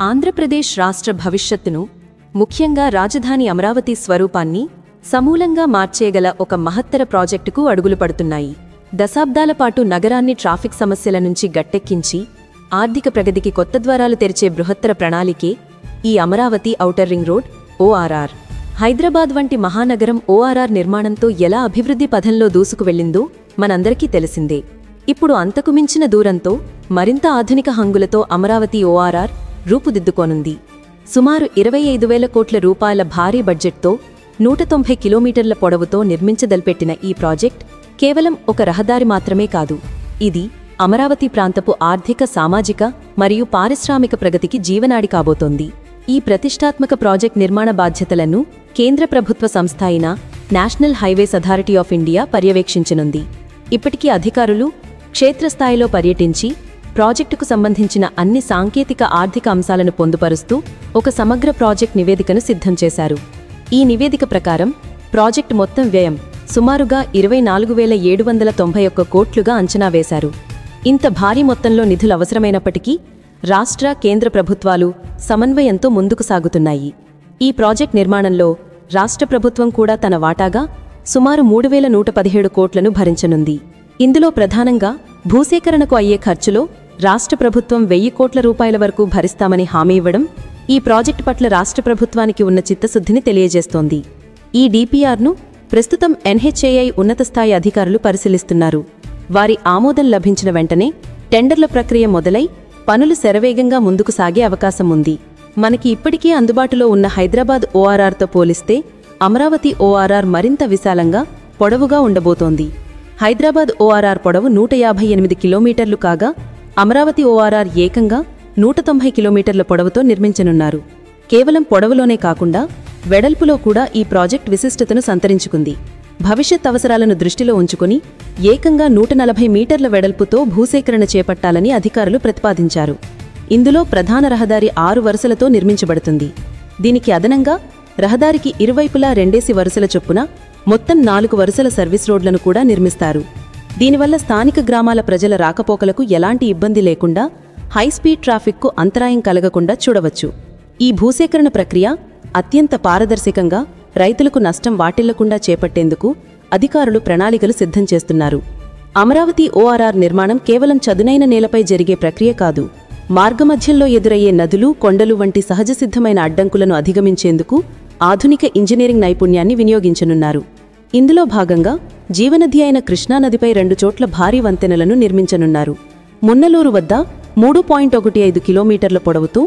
ఆంధ్రప్రదేశ్ రాష్ట్ర భవిష్యత్తును, ముఖ్యంగా రాజధాని అమరావతి స్వరూపాన్ని సమూలంగా మార్చేయగల ఒక మహత్తర ప్రాజెక్టుకు అడుగులు పడుతున్నాయి. దశాబ్దాల పాటు నగరాన్ని ట్రాఫిక్ సమస్యల నుంచి గట్టెక్కించి ఆర్థిక ప్రగతికి కొత్త ద్వారాలు తెరిచే బృహత్తర ప్రణాళికే ఈ Amaravati outer ring road ORR. Hyderabad వంటి మహానగరం ఓఆర్ఆర్ నిర్మాణంతో ఎలా అభివృద్ధి పథంలో దూసుకువెళ్లిందో మనందరికీ తెలిసిందే. ఇప్పుడు అంతకు మించిన దూరంతో మరింత ఆధునిక హంగులతో అమరావతి ఓఆర్ఆర్ రూపుదిద్దుకోనుంది. సుమారు 25,000 కోట్ల రూపాయల భారీ బడ్జెట్తో 190 కిలోమీటర్ల పొడవుతో నిర్మించదల్పెట్టిన ఈ ప్రాజెక్ట్ కేవలం ఒక రహదారి మాత్రమే కాదు. ఇది అమరావతి ప్రాంతపు ఆర్థిక, సామాజిక మరియు పారిశ్రామిక ప్రగతికి జీవనాడి కాబోతోంది. ఈ ప్రతిష్టాత్మక ప్రాజెక్ట్ నిర్మాణ బాధ్యతలను కేంద్ర ప్రభుత్వ సంస్థ అయిన national highways authority of India పర్యవేక్షించనుంది. ఇప్పటికీ అధికారులు క్షేత్రస్థాయిలో పర్యటించి ప్రాజెక్టుకు సంబంధించిన అన్ని సాంకేతిక, ఆర్థిక అంశాలను పొందుపరుస్తూ ఒక సమగ్ర ప్రాజెక్ట్ నివేదికను సిద్ధం చేశారు. ఈ నివేదిక ప్రకారం ప్రాజెక్టు మొత్తం వ్యయం సుమారుగా 24,791 కోట్లుగా అంచనా వేశారు. ఇంత భారీ మొత్తంలో నిధులు అవసరమైనప్పటికీ రాష్ట్ర, కేంద్ర ప్రభుత్వాలు సమన్వయంతో ముందుకు సాగుతున్నాయి. ఈ ప్రాజెక్ట్ నిర్మాణంలో రాష్ట్ర ప్రభుత్వం కూడా తన వాటాగా సుమారు 3,117 కోట్లను భరించనుంది. ఇందులో ప్రధానంగా భూసేకరణకు అయ్యే ఖర్చులో రాష్ట్ర ప్రభుత్వం 1,000 కోట్ల రూపాయల వరకు భరిస్తామని హామీ ఇవ్వడం ఈ ప్రాజెక్టు పట్ల రాష్ట్ర ప్రభుత్వానికి ఉన్న చిత్తశుద్ధిని తెలియజేస్తోంది. ఈ డీపీఆర్ను ప్రస్తుతం ఎన్హెచ్ఏఐ ఉన్నతస్థాయి అధికారులు పరిశీలిస్తున్నారు. వారి ఆమోదం లభించిన వెంటనే టెండర్ల ప్రక్రియ మొదలై పనులు శరవేగంగా ముందుకు సాగే అవకాశం ఉంది. మనకి ఇప్పటికే అందుబాటులో ఉన్న హైదరాబాద్ ఓఆర్ఆర్తో పోలిస్తే అమరావతి ఓఆర్ఆర్ మరింత విశాలంగా, పొడవుగా ఉండబోతోంది. హైదరాబాద్ ఓఆర్ఆర్ పొడవు 158 కిలోమీటర్లు కాగా అమరావతి ఓఆర్ఆర్ ఏకంగా 190 కిలోమీటర్ల పొడవుతో నిర్మించనున్నారు. కేవలం పొడవులోనే కాకుండా వెడల్పులో కూడా ఈ ప్రాజెక్ట్ విశిష్టతను సంతరించుకుంది. భవిష్యత్ అవసరాలను దృష్టిలో ఉంచుకుని ఏకంగా 140 మీటర్ల వెడల్పుతో భూసేకరణ చేపట్టాలని అధికారులు ప్రతిపాదించారు. ఇందులో ప్రధాన రహదారి 6 వరుసలతో నిర్మించబడుతుంది. దీనికి అదనంగా రహదారికి ఇరువైపులా 2 వరుసల చొప్పున మొత్తం 4 వరుసల సర్వీస్ రోడ్లను కూడా నిర్మిస్తారు. దీనివల్ల స్థానిక గ్రామాల ప్రజల రాకపోకలకు ఎలాంటి ఇబ్బంది లేకుండా హైస్పీడ్ ట్రాఫిక్కు అంతరాయం కలగకుండా చూడవచ్చు. ఈ భూసేకరణ ప్రక్రియ అత్యంత పారదర్శకంగా, రైతులకు నష్టం వాటిల్లకుండా చేపట్టేందుకు అధికారులు ప్రణాళికలు సిద్ధం చేస్తున్నారు. అమరావతి ఓఆర్ఆర్ నిర్మాణం కేవలం చదునైన నేలపై జరిగే ప్రక్రియ కాదు. మార్గమధ్యంలో ఎదురయ్యే నదులు, కొండలు వంటి సహజసిద్ధమైన అడ్డంకులను అధిగమించేందుకు ఆధునిక ఇంజనీరింగ్ నైపుణ్యాన్ని వినియోగించనున్నారు. ఇందులో భాగంగా జీవనది అయిన కృష్ణానదిపై 2 చోట్ల భారీ వంతెనలను నిర్మించనున్నారు. మున్నలూరు వద్ద 3.15 కిలోమీటర్ల పొడవుతో